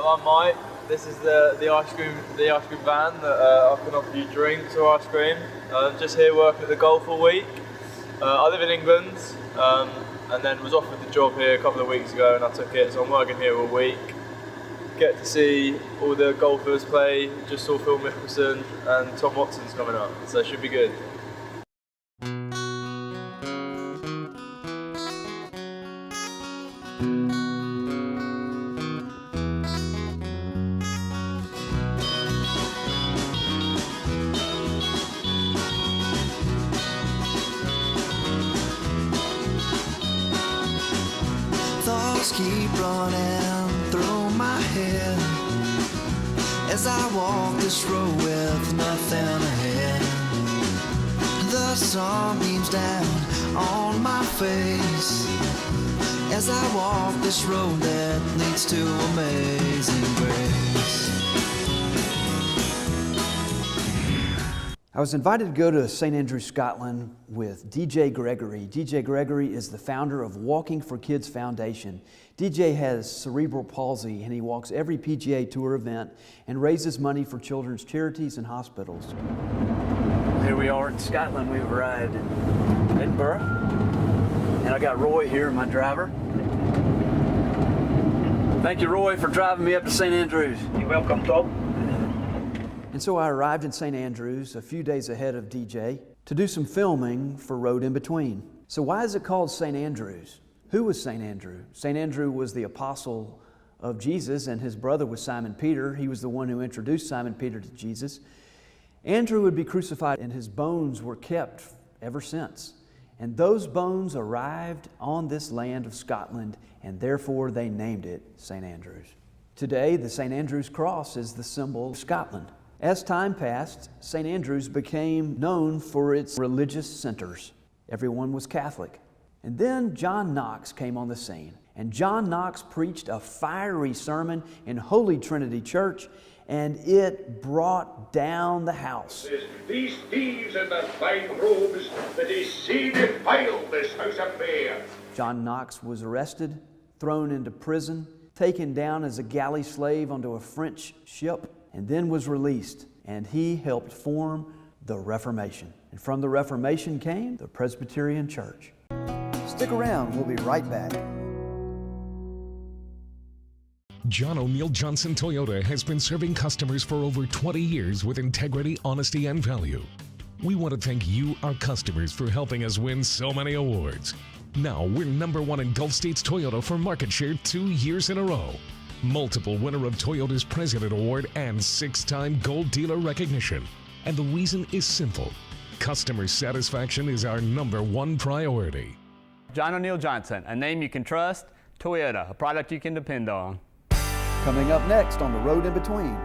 I'm Mike. This is the ice cream van that I can offer you drinks or ice cream. I'm just here working at the golf all week. I live in England and then was offered the job here a couple of weeks ago and I took it, so I'm working here all week. Get to see all the golfers play. Just saw Phil Mickelson and Tom Watson's coming up, so it should be good. Thoughts keep running through my head as I walk this road with nothing ahead. The sun beams down on my face as I walk this road that leads to amazing grace. I was invited to go to St. Andrews, Scotland with DJ Gregory. DJ Gregory is the founder of Walking for Kids Foundation. DJ has cerebral palsy and he walks every PGA Tour event and raises money for children's charities and hospitals. Here we are in Scotland. We've arrived in Edinburgh. And I got Roy here, my driver. Thank you, Roy, for driving me up to St. Andrews. You're welcome, Tom. And so I arrived in St. Andrews a few days ahead of DJ to do some filming for Road in Between. So why is it called St. Andrews? Who was St. Andrew? St. Andrew was the apostle of Jesus and his brother was Simon Peter. He was the one who introduced Simon Peter to Jesus. Andrew would be crucified and his bones were kept ever since. And those bones arrived on this land of Scotland and therefore they named it St. Andrews. Today, the St. Andrews cross is the symbol of Scotland. As time passed, St. Andrews became known for its religious centers. Everyone was Catholic. And then John Knox came on the scene. And John Knox preached a fiery sermon in Holy Trinity Church, and it brought down the house. These thieves in their fine robes, that is, see defile this house of prayer. John Knox was arrested, thrown into prison, taken down as a galley slave onto a French ship, and then was released, and he helped form the Reformation. And from the Reformation came the Presbyterian Church. Stick around, we'll be right back. John O'Neill Johnson Toyota has been serving customers for over 20 years with integrity, honesty, and value. We want to thank you, our customers, for helping us win so many awards. Now we're #1 in Gulf States Toyota for market share 2 years in a row. Multiple winner of Toyota's President Award and 6-time Gold Dealer recognition. And the reason is simple. Customer satisfaction is our #1 priority. John O'Neill Johnson, a name you can trust. Toyota, a product you can depend on. Coming up next on The Road in Between.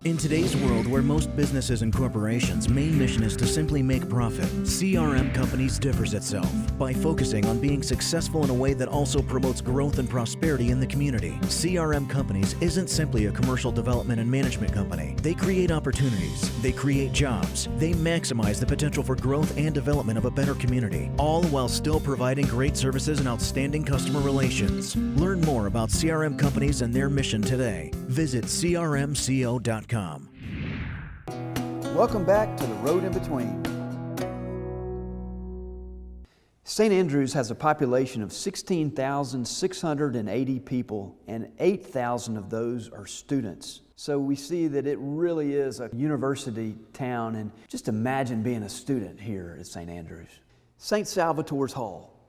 In today's world where most businesses and corporations' main mission is to simply make profit, CRM Companies differs itself by focusing on being successful in a way that also promotes growth and prosperity in the community. CRM Companies isn't simply a commercial development and management company. They create opportunities, they create jobs, they maximize the potential for growth and development of a better community, all while still providing great services and outstanding customer relations. Learn more about CRM Companies and their mission today. Visit crmco.com. Welcome back to The Road in Between. St. Andrews has a population of 16,680 people, and 8,000 of those are students. So we see that it really is a university town, and just imagine being a student here at St. Andrews. St. Salvator's Hall,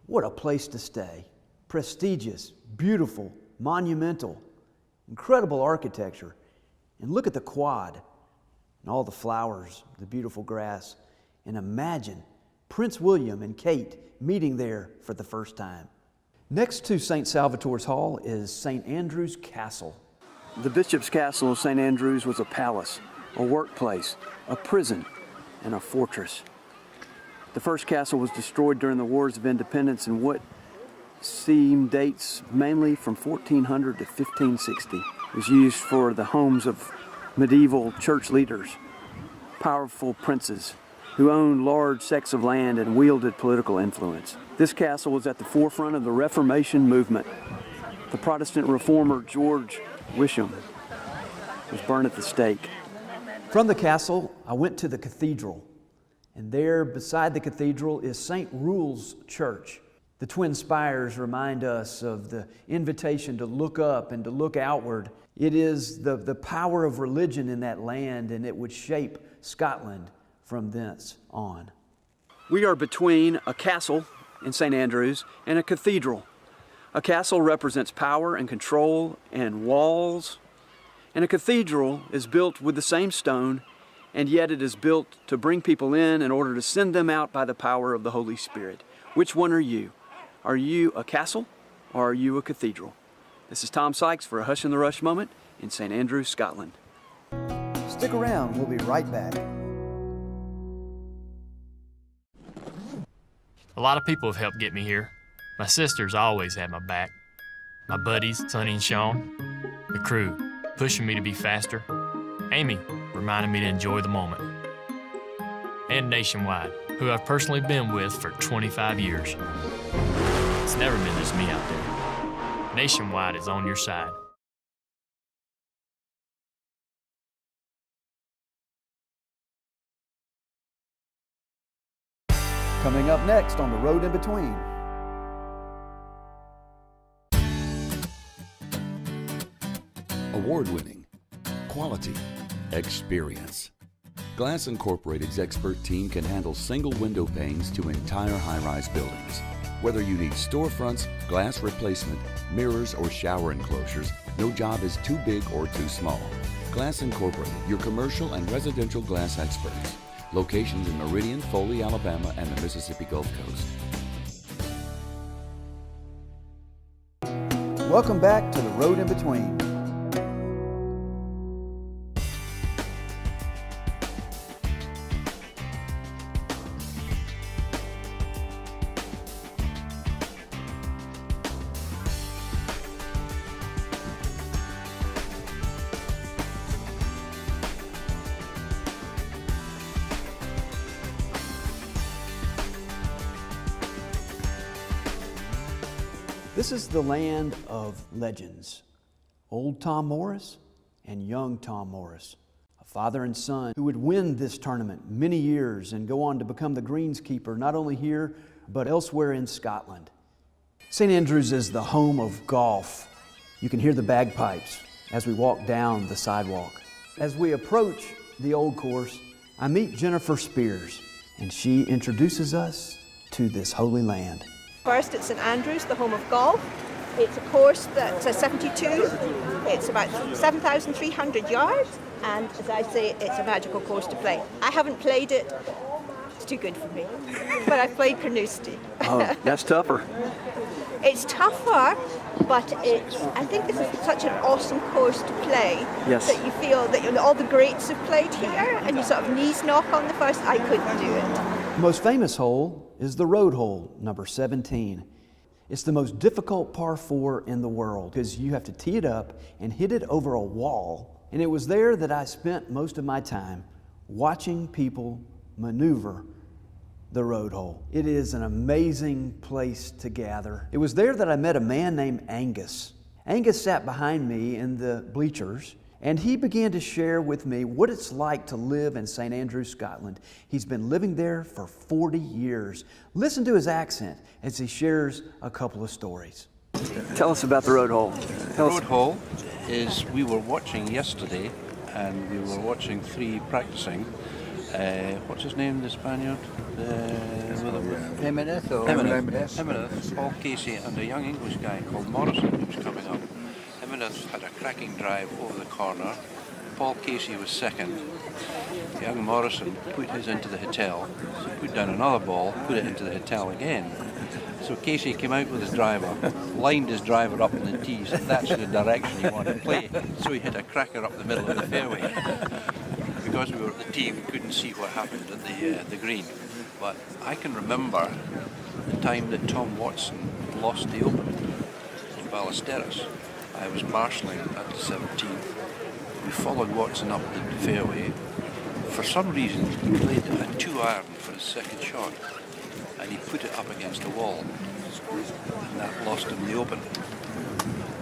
what a place to stay. Prestigious, beautiful, monumental, incredible architecture. And look at the quad and all the flowers, the beautiful grass. And imagine Prince William and Kate meeting there for the first time. Next to St. Salvator's Hall is St. Andrew's Castle. The Bishop's Castle of St. Andrews was a palace, a workplace, a prison, and a fortress. The first castle was destroyed during the Wars of Independence in what seem dates mainly from 1400 to 1560. It was used for the homes of medieval church leaders, powerful princes who owned large sects of land and wielded political influence. This castle was at the forefront of the Reformation movement. The Protestant reformer George Wisham was burned at the stake. From the castle, I went to the cathedral, and there beside the cathedral is St. Rule's Church. The twin spires remind us of the invitation to look up and to look outward. It is the power of religion in that land, and it would shape Scotland from thence on. We are between a castle in St. Andrews and a cathedral. A castle represents power and control and walls, and a cathedral is built with the same stone, and yet it is built to bring people in order to send them out by the power of the Holy Spirit. Which one are you? Are you a castle or are you a cathedral? This is Tom Sikes for a Hush in the Rush moment in St. Andrews, Scotland. Stick around, we'll be right back. A lot of people have helped get me here. My sisters always had my back. My buddies, Sonny and Sean. The crew, pushing me to be faster. Amy, reminding me to enjoy the moment. And Nationwide, who I've personally been with for 25 years. It's never been just me out there. Nationwide is on your side. Coming up next on The Road in Between. Award-winning, quality, experience. Glass Incorporated's expert team can handle single window panes to entire high-rise buildings. Whether you need storefronts, glass replacement, mirrors, or shower enclosures, no job is too big or too small. Glass Incorporated, your commercial and residential glass experts. Locations in Meridian, Foley, Alabama, and the Mississippi Gulf Coast. Welcome back to The Road in Between. This is the land of legends. Old Tom Morris and young Tom Morris, a father and son who would win this tournament many years and go on to become the greenskeeper not only here but elsewhere in Scotland. St. Andrews is the home of golf. You can hear the bagpipes as we walk down the sidewalk. As we approach the old course, I meet Jennifer Spears, and she introduces us to this holy land. First, it's St. Andrews, the home of golf. It's a course that's a 72. It's about 7,300 yards, and as I say, it's a magical course to play. I haven't played it. It's too good for me. But I've played Carnoustie. Oh, that's tougher. It's tougher, but I think this is such an awesome course to play. Yes. That you feel that all the greats have played here, and you sort of knees knock on the first. I couldn't do it. The most famous hole is the road hole, number 17. It's the most difficult par 4 in the world because you have to tee it up and hit it over a wall. And it was there that I spent most of my time watching people maneuver the road hole. It is an amazing place to gather. It was there that I met a man named Angus. Angus sat behind me in the bleachers, and he began to share with me what it's like to live in St. Andrews, Scotland. He's been living there for 40 years. Listen to his accent as he shares a couple of stories. Tell us about the road hole. The road hole is, we were watching yesterday, and we were watching 3 practicing. What's his name, the Spaniard? Jimenez, Paul Casey, and a young English guy called Morrison who was coming up. Jimenez had a cracking drive over the corner. Paul Casey was second. Young Morrison put his into the hotel, so put down another ball, put it into the hotel again. So Casey came out with his driver, lined his driver up in the tees, and that's the direction he wanted to play. So he hit a cracker up the middle of the fairway. Because we were at the tee, we couldn't see what happened at the green. But I can remember the time that Tom Watson lost the Open in Ballesteros. I was marshalling at the 17th. We followed Watson up the fairway. For some reason, he played a 2-iron for his second shot, and he put it up against the wall, and that lost him the Open.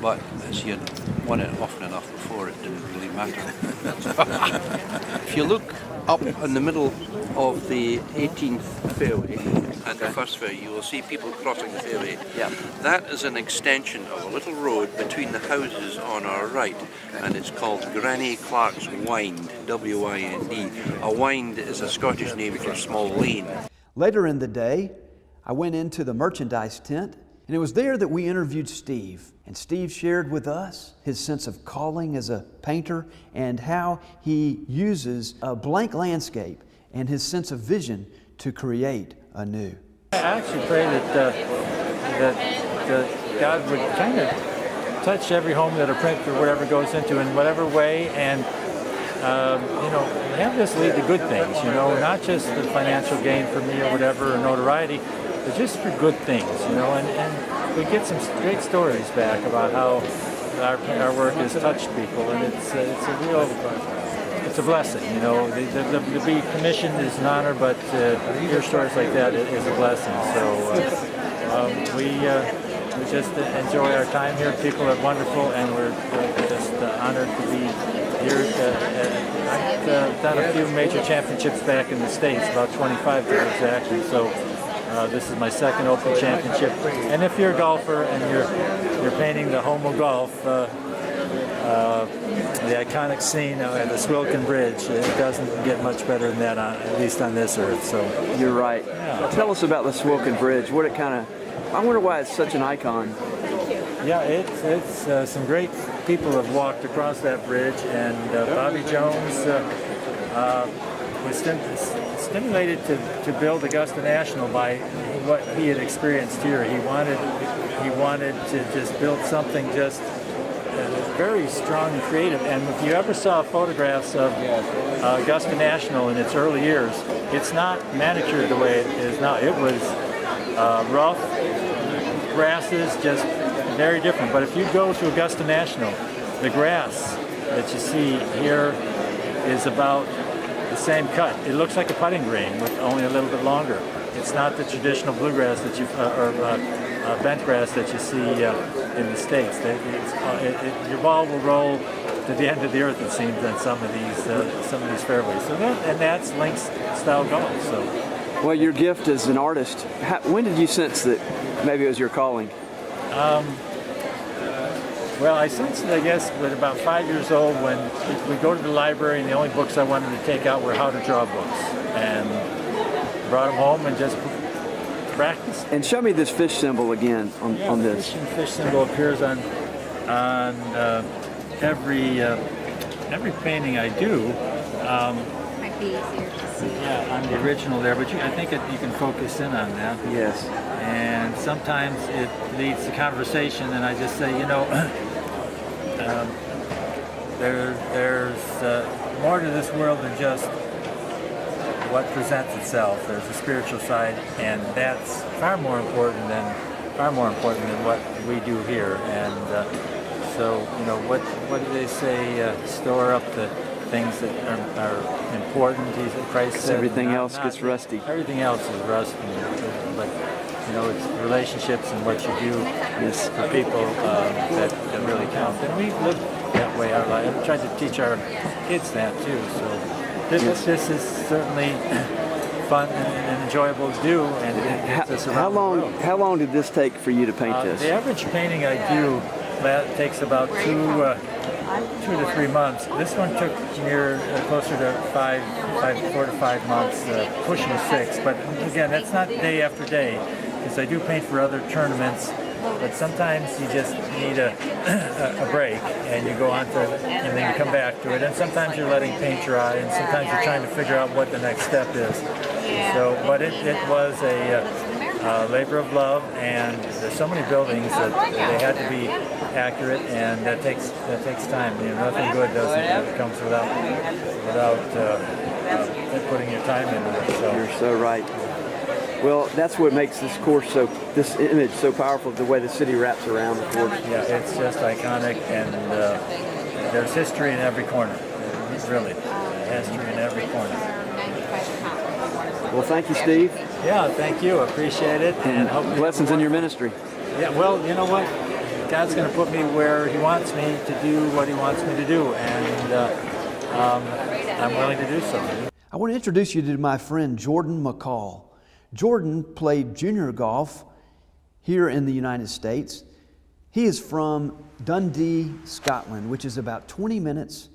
but as you'd won it often enough before, it didn't really matter. If you look up in the middle of the 18th fairway and the first fairway, you will see people crossing the fairway. Yeah. That is an extension of a little road between the houses on our right, and it's called Granny Clark's Wynd, W-I-N-D. A wynd is a Scottish name for small lane. Later in the day, I went into the merchandise tent, and it was there that we interviewed Steve. And Steve shared with us his sense of calling as a painter and how he uses a blank landscape and his sense of vision to create anew. I actually pray that God would kind of touch every home that a print or whatever goes into in whatever way, and have this lead to good things, not just the financial gain for me or whatever, or notoriety, but just for good things, and we get some great stories back about how our work has touched people, and it's a real, it's a blessing, to be commissioned is an honor, but hear stories like that is a blessing. So we just enjoy our time here. People are wonderful, and we're just honored to be here. I've done a few major championships back in the States, about 25 to be exact, and so this is my second Open Championship. And if you're a golfer and you're painting the home of golf, the iconic scene at the Swilcan Bridge, it doesn't get much better than that, at least on this earth. So you're right. Yeah. Tell us about the Swilcan Bridge. I wonder why it's such an icon. Yeah, it's some great people have walked across that bridge, and Bobby Jones was stimulated to build Augusta National by what he had experienced here. He wanted to just build something just very strong and creative. And if you ever saw photographs of Augusta National in its early years, it's not manicured the way it is now. It was rough, grasses, just very different. But if you go to Augusta National, the grass that you see here is about the same cut. It looks like a putting green, with only a little bit longer. It's not the traditional bluegrass that you bent grass that you see in the States. Your ball will roll to the end of the earth, it seems, on some of these fairways. So that's links style golf. So, well, your gift as an artist. When did you sense that maybe it was your calling? Well, I sensed it, I guess, at about 5 years old when we go to the library, and the only books I wanted to take out were how to draw books, and brought them home and just practiced. And show me this fish symbol again on this. The fish symbol appears on every painting I do. Might be easier to see. Yeah, on the original there, but I think you can focus in on that. Yes. And sometimes it leads to conversation, and I just say, there's more to this world than just what presents itself. There's a spiritual side, and that's far more important than what we do here. And so, what do they say? Store up the things that are important. Christ said, everything else gets rusty. Everything else is rusty, but it's relationships and what you do for people that really count. And we live that way our life. We try to teach our kids that too. So this is certainly fun and enjoyable to do, and it gets us around the world. How long did this take for you to paint this? The average painting I do takes about 2 to 3 months. This one took closer to 4 to 5 months, pushing 6. But again, that's not day after day, because I do paint for other tournaments. But sometimes you just need a break, and you go on to, and then you come back to it. And sometimes you're letting paint dry, and sometimes you're trying to figure out what the next step is. So, but it was a labor of love, and there's so many buildings that they had to be accurate, and that takes time. Nothing good comes without putting your time into it. So. You're so right. Well, that's what makes this image so powerful, the way the city wraps around the course. Yeah, it's just iconic, and there's history in every corner. Really, history in every corner. Well, thank you, Steve. Yeah, thank you. Appreciate it. And blessings in your ministry. Yeah, well, you know what? God's going to put me where He wants me to do what He wants me to do, and I'm willing to do so. I want to introduce you to my friend Jordan McCall. Jordan played junior golf here in the United States. He is from Dundee, Scotland, which is about 20 minutes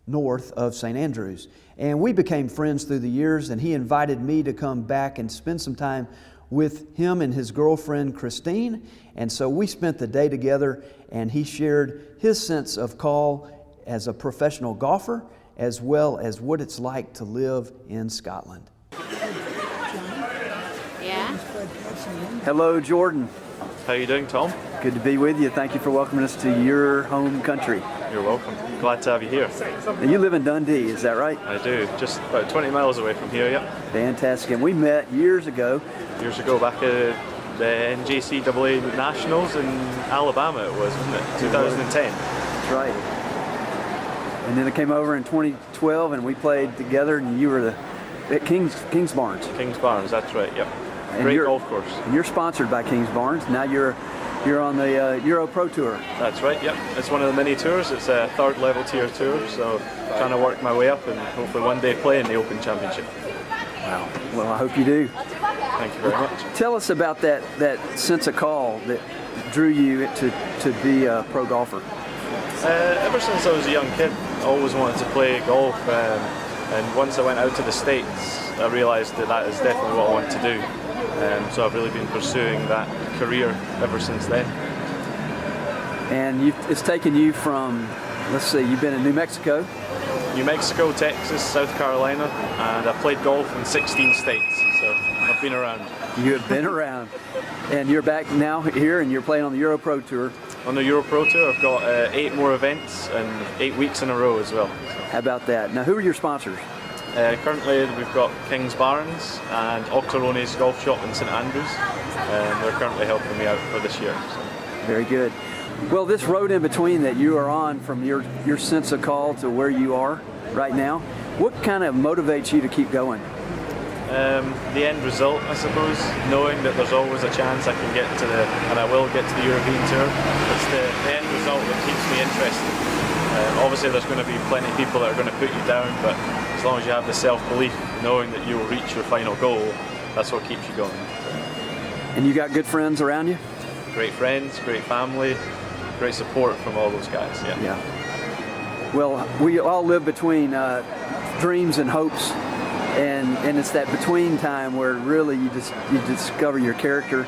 north of St. Andrews. And we became friends through the years, and he invited me to come back and spend some time with him and his girlfriend, Christine. And so we spent the day together, and he shared his sense of call as a professional golfer, as well as what it's like to live in Scotland. Yeah? Hello, Jordan. How are you doing, Tom? Good to be with you. Thank you for welcoming us to your home country. You're welcome. Glad to have you here. Now, you live in Dundee, is that right? I do. Just about 20 miles away from here, yep. Fantastic. And we met years ago. Years ago, back at the NJCAA Nationals in Alabama it was, wasn't it? 2010. That's right. And then I came over in 2012 and we played together, and you were at Kings Barnes. Kings Barnes, that's right, yep. And Great golf course. And you're sponsored by Kings Barnes. Now you're on the Euro Pro Tour. That's right, yep. It's one of the mini tours. It's a third level tier tour, so trying to work my way up and hopefully one day play in the Open Championship. Wow. Well, I hope you do. Thank you very much. Tell us about that sense of call that drew you to be a pro golfer. Ever since I was a young kid, I always wanted to play golf, and once I went out to the States, I realised that is definitely what I want to do. So I've really been pursuing that career ever since then. And it's taken you from, let's see, you've been in New Mexico? New Mexico, Texas, South Carolina, and I've played golf in 16 states, so I've been around. You have been around. And you're back now here and you're playing on the Euro Pro Tour. On the Euro Pro Tour, I've got 8 more events and 8 weeks in a row as well. So. How about that? Now, who are your sponsors? Currently, we've got Kings Barnes and Octorone's Golf Shop in St. Andrews. They're currently helping me out for this year. So. Very good. Well, this road in between that you are on from your sense of call to where you are right now, what kind of motivates you to keep going? The end result, I suppose, knowing that there's always a chance I can get to and I will get to the European Tour. It's the end result that keeps me interested. Obviously there's going to be plenty of people that are going to put you down, but as long as you have the self-belief, knowing that you will reach your final goal, that's what keeps you going. And you got good friends around you? Great friends, great family, great support from all those guys, yeah. Well, we all live between dreams and hopes, and it's that between time where really you discover your character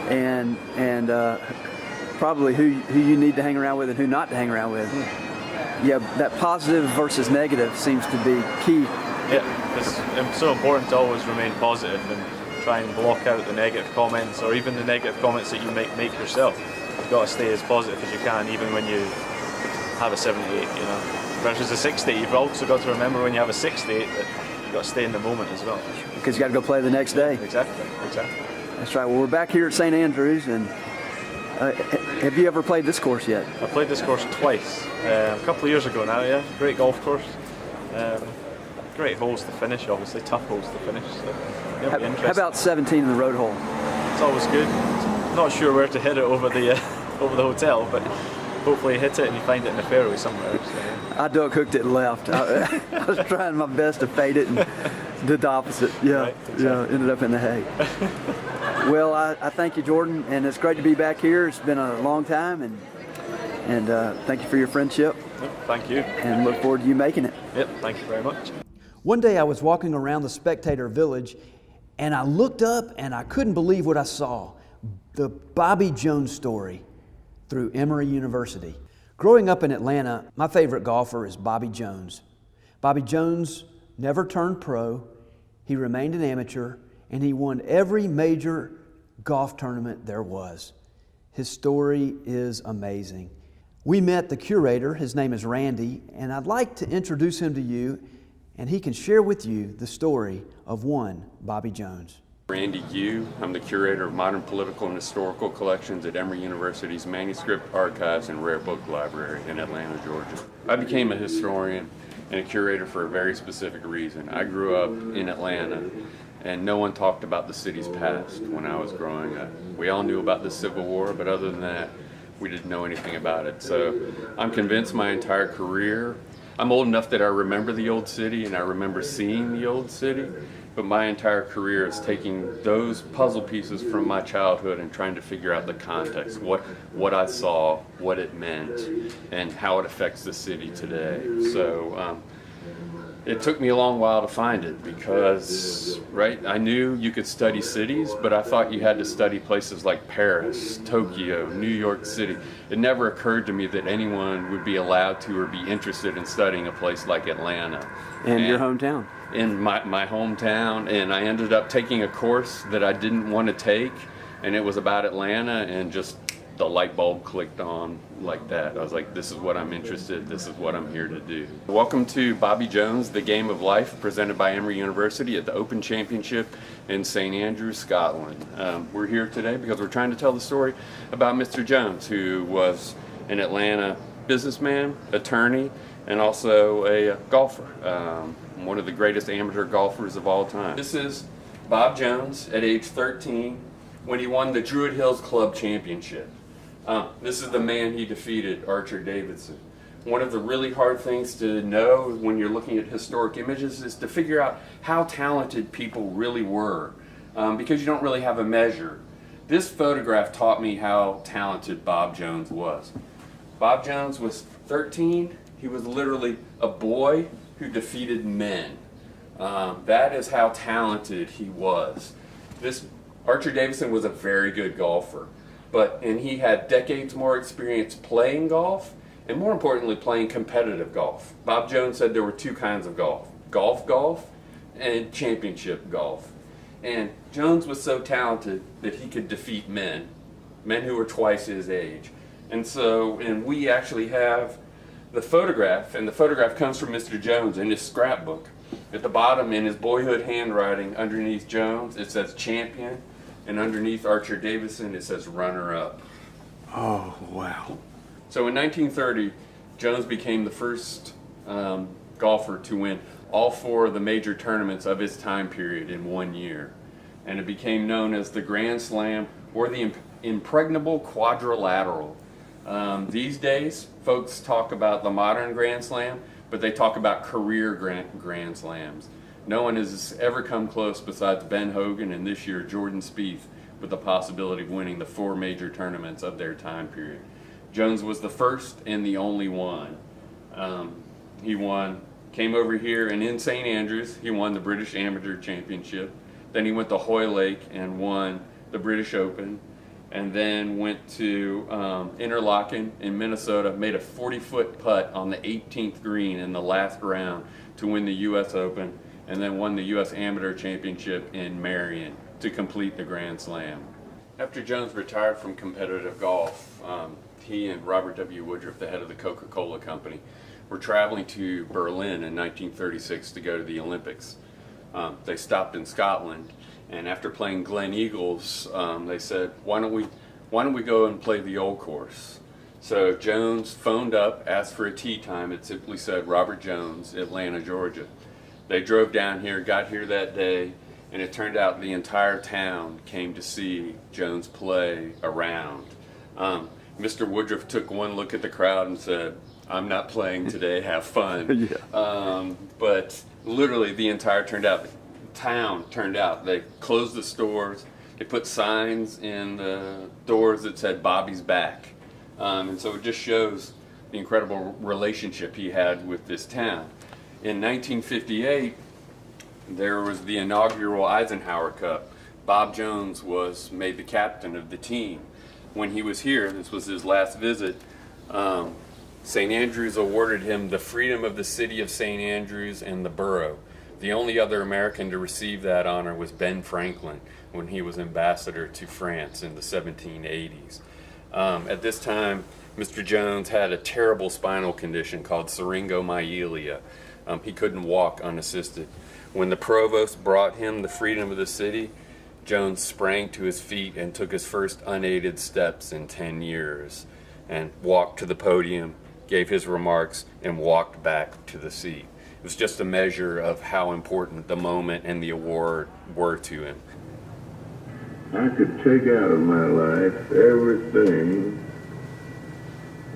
and probably who you need to hang around with and who not to hang around with. Yeah, that positive versus negative seems to be key. Yeah, it's so important to always remain positive and try and block out the negative comments or even the negative comments that you make yourself. You've got to stay as positive as you can even when you have a 78, you know. Versus a 60, you've also got to remember when you have a 68 that you've got to stay in the moment as well. Because you got to go play the next day. Exactly. That's right. Well, we're back here at St. Andrews, and have you ever played this course yet? I played this course twice, a couple of years ago now, yeah. Great golf course. Great holes to finish, obviously, tough holes to finish. So, yeah, how about 17 in the road hole? It's always good. Not sure where to hit it over the hotel, but hopefully hit it and you find it in the fairway somewhere. So, yeah. I duck hooked it left. I was trying my best to fade it and did the opposite. Yeah, right, exactly. Yeah, ended up in the hay. Well, I thank you, Jordan, and it's great to be back here. It's been a long time, and thank you for your friendship. Yep, thank you. And look forward to you making it. Yep, thank you very much. One day I was walking around the Spectator Village, and I looked up and I couldn't believe what I saw. The Bobby Jones story through Emory University. Growing up in Atlanta, my favorite golfer is Bobby Jones. Bobby Jones never turned pro. He remained an amateur, and he won every major golf tournament there was. His story is amazing. We met the curator, his name is Randy, and I'd like to introduce him to you, and he can share with you the story of one Bobby Jones. Randy Yu. I'm the curator of modern political and historical collections at Emory University's Manuscript Archives and Rare Book Library in Atlanta, Georgia. I became a historian and a curator for a very specific reason. I grew up in Atlanta, and no one talked about the city's past when I was growing up. We all knew about the Civil War, but other than that, We didn't know anything about it. So I'm convinced my entire career, I'm old enough that I remember the old city and I remember seeing the old city, but my entire career is taking those puzzle pieces from my childhood and trying to figure out the context, what I saw, what it meant, and how it affects the city today. So it took me a long while to find it because, right, I knew you could study cities, but I thought you had to study places like Paris, Tokyo, New York City. It never occurred to me that anyone would be allowed to or be interested in studying a place like Atlanta. And your hometown. In my hometown, and I ended up taking a course that I didn't want to take, and it was about Atlanta, and just the light bulb clicked on like that. I was like, this is what I'm interested, this is what I'm here to do. Welcome to Bobby Jones, The Game of Life, presented by Emory University at the Open Championship in St. Andrews, Scotland. We're here today because we're trying to tell the story about Mr. Jones, who was an Atlanta businessman, attorney, and also a golfer. One of the greatest amateur golfers of all time. This is Bob Jones at age 13 when he won the Druid Hills Club Championship. This is the man he defeated, Archer Davidson. One of the really hard things to know when you're looking at historic images is to figure out how talented people really were, because you don't really have a measure. This photograph taught me how talented Bob Jones was. Bob Jones was 13. He was literally a boy who defeated men. That is how talented he was. Archer Davidson was a very good golfer, and he had decades more experience playing golf, and more importantly, playing competitive golf. Bob Jones said there were two kinds of golf: golf, and championship golf. And Jones was so talented that he could defeat men who were twice his age. And we actually have the photograph, and the photograph comes from Mr. Jones in his scrapbook. At the bottom, in his boyhood handwriting, underneath Jones, it says champion, and underneath Archer Davidson, it says runner-up. Oh, wow. So in 1930, Jones became the first golfer to win all four of the major tournaments of his time period in 1 year. And it became known as the Grand Slam or the Impregnable Quadrilateral. These days, folks talk about the modern Grand Slam, but they talk about career Grand Slams. No one has ever come close besides Ben Hogan and this year Jordan Spieth with the possibility of winning the four major tournaments of their time period. Jones was the first and the only one. Came over here, and in St. Andrews, he won the British Amateur Championship. Then he went to Hoylake and won the British Open, and then went to Interlaken in Minnesota, made a 40-foot putt on the 18th green in the last round to win the U.S. Open, and then won the U.S. Amateur Championship in Marion to complete the Grand Slam. After Jones retired from competitive golf, he and Robert W. Woodruff, the head of the Coca-Cola Company, were traveling to Berlin in 1936 to go to the Olympics. They stopped in Scotland, and after playing Glen Eagles, they said, why don't we go and play the old course? So Jones phoned up, asked for a tee time. It simply said Robert Jones, Atlanta, Georgia. They drove down here, got here that day, and it turned out the entire town came to see Jones play a round. Mr. Woodruff took one look at the crowd and said, I'm not playing today, have fun. Yeah. But literally the entire town turned out. They closed the stores, they put signs in the doors that said Bobby's back. And so it just shows the incredible relationship he had with this town. In 1958, there was the inaugural Eisenhower Cup. Bob Jones was made the captain of the team. When he was here, this was his last visit, St. Andrews awarded him the freedom of the city of St. Andrews and the borough. The only other American to receive that honor was Ben Franklin when he was ambassador to France in the 1780s. At this time, Mr. Jones had a terrible spinal condition called syringomyelia. He couldn't walk unassisted. When the provost brought him the freedom of the city, Jones sprang to his feet and took his first unaided steps in 10 years and walked to the podium, gave his remarks, and walked back to the seat. It was just a measure of how important the moment and the award were to him. I could take out of my life everything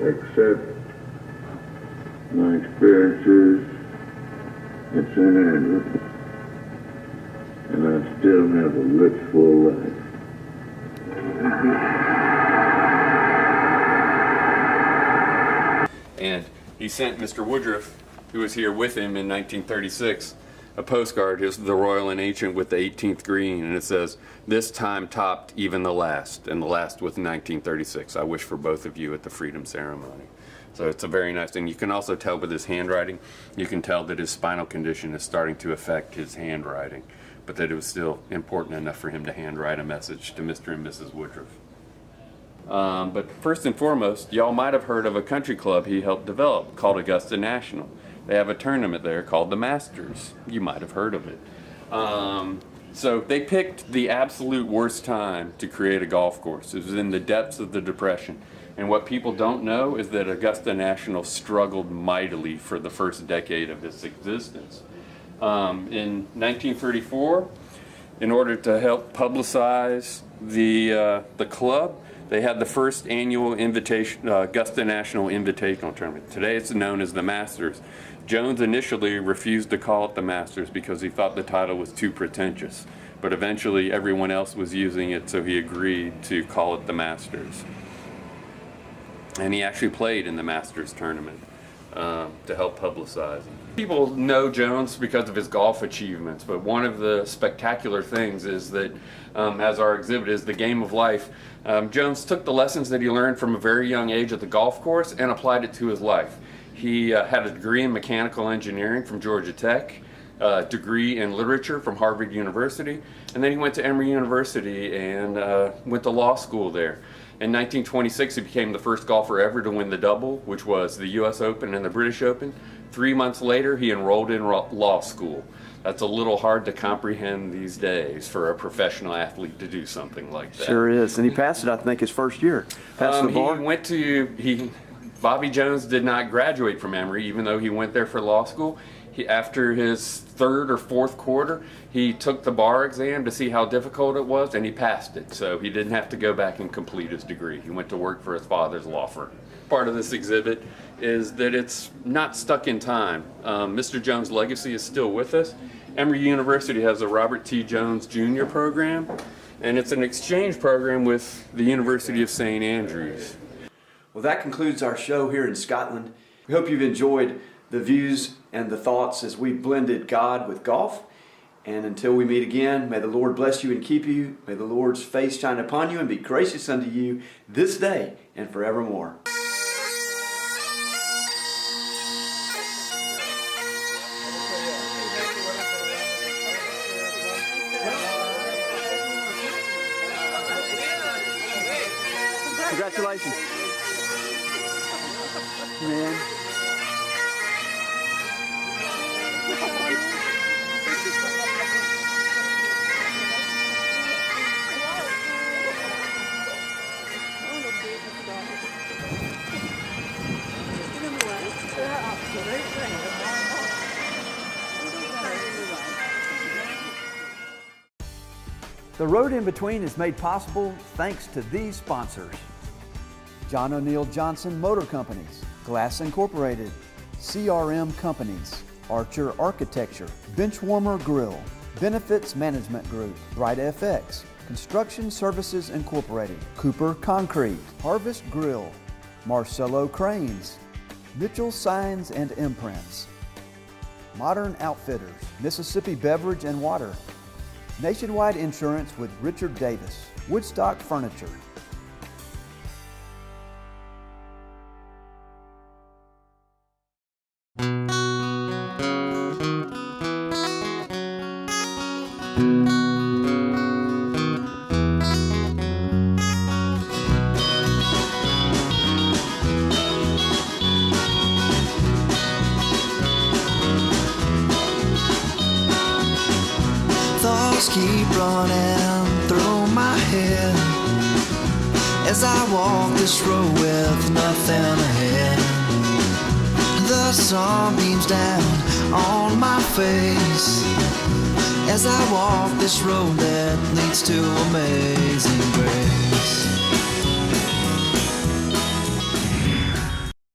except my experiences at St. Andrews, and I still have a rich, full life. And he sent Mr. Woodruff, who was here with him in 1936, a postcard, the Royal and Ancient with the 18th green, and it says, "This time topped even the last," and the last was 1936. I wish for both of you at the Freedom Ceremony. So it's a very nice thing. You can also tell with his handwriting, you can tell that his spinal condition is starting to affect his handwriting, but that it was still important enough for him to handwrite a message to Mr. and Mrs. Woodruff. But first and foremost, y'all might have heard of a country club he helped develop called Augusta National. They have a tournament there called the Masters. You might have heard of it. So they picked the absolute worst time to create a golf course. It was in the depths of the Depression. And what people don't know is that Augusta National struggled mightily for the first decade of its existence. In 1934, in order to help publicize the club, they had the first annual Augusta National Invitational Tournament. Today it's known as the Masters. Jones initially refused to call it the Masters because he thought the title was too pretentious, but eventually everyone else was using it, so he agreed to call it the Masters. And he actually played in the Masters tournament to help publicize it. People know Jones because of his golf achievements, but one of the spectacular things is that, as our exhibit is, the game of life, Jones took the lessons that he learned from a very young age at the golf course and applied it to his life. He had a degree in mechanical engineering from Georgia Tech, a degree in literature from Harvard University, and then he went to Emory University and went to law school there. In 1926, he became the first golfer ever to win the double, which was the US Open and the British Open. 3 months later, he enrolled in law school. That's a little hard to comprehend these days for a professional athlete to do something like that. Sure is. And he passed it, I think, his first year. Passed the bar. Bobby Jones did not graduate from Emory, even though he went there for law school. After his third or fourth quarter, he took the bar exam to see how difficult it was, and he passed it. So he didn't have to go back and complete his degree. He went to work for his father's law firm. Part of this exhibit is that it's not stuck in time. Mr. Jones' legacy is still with us. Emory University has a Robert T. Jones Jr. program, and it's an exchange program with the University of St. Andrews. Well, that concludes our show here in Scotland. We hope you've enjoyed the views and the thoughts as we blended God with golf. And until we meet again, may the Lord bless you and keep you. May the Lord's face shine upon you and be gracious unto you this day and forevermore. Congratulations. Man. The Road in Between is made possible thanks to these sponsors: John O'Neill Johnson Motor Companies, Glass Incorporated, CRM Companies, Archer Architecture, Benchwarmer Grill, Benefits Management Group, Bright FX, Construction Services Incorporated, Cooper Concrete, Harvest Grill, Marcello Cranes, Mitchell Signs and Imprints, Modern Outfitters, Mississippi Beverage and Water, Nationwide Insurance with Richard Davis, Woodstock Furniture. Thoughts keep running through my head as I walk this road with nothing ahead. The sun beams down on my face as I walk this road that leads to amazing grace.